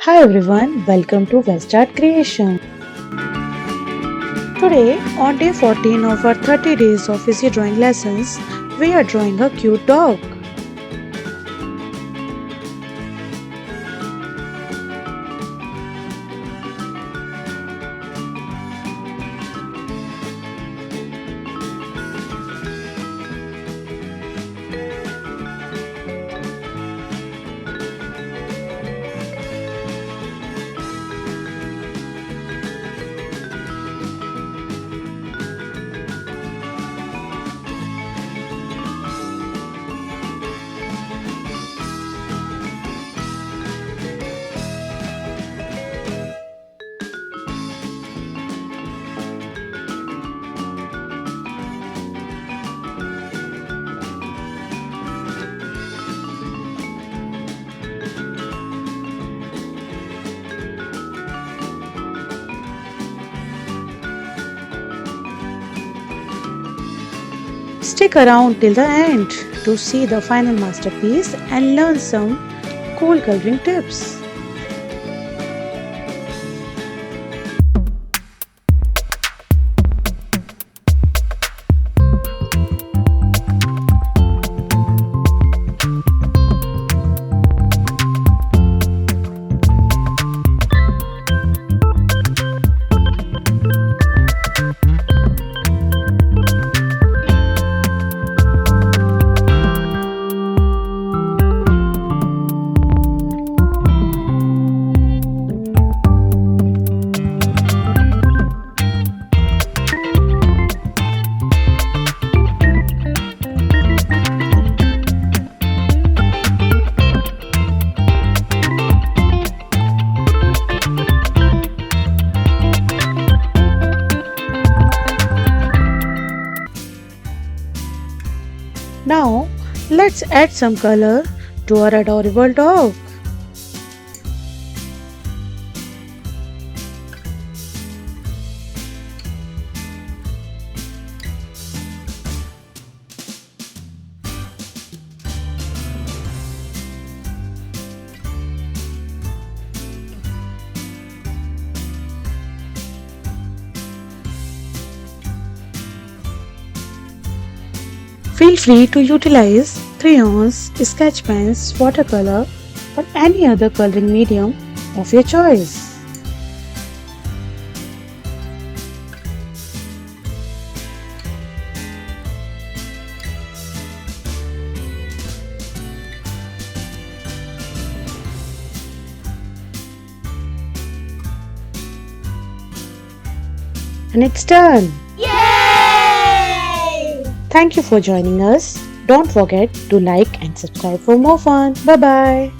Hi everyone, welcome to Westart Creation. Today, on day 14 of our 30 days of easy drawing lessons, we are drawing a cute dog. Stick around till the end to see the final masterpiece and learn some cool coloring tips. Now, let's add some color to our adorable dog. Feel free to utilize crayons, sketch pens, watercolor, or any other coloring medium of your choice. And it's done! Thank you for joining us. Don't forget to like and subscribe for more fun. Bye bye.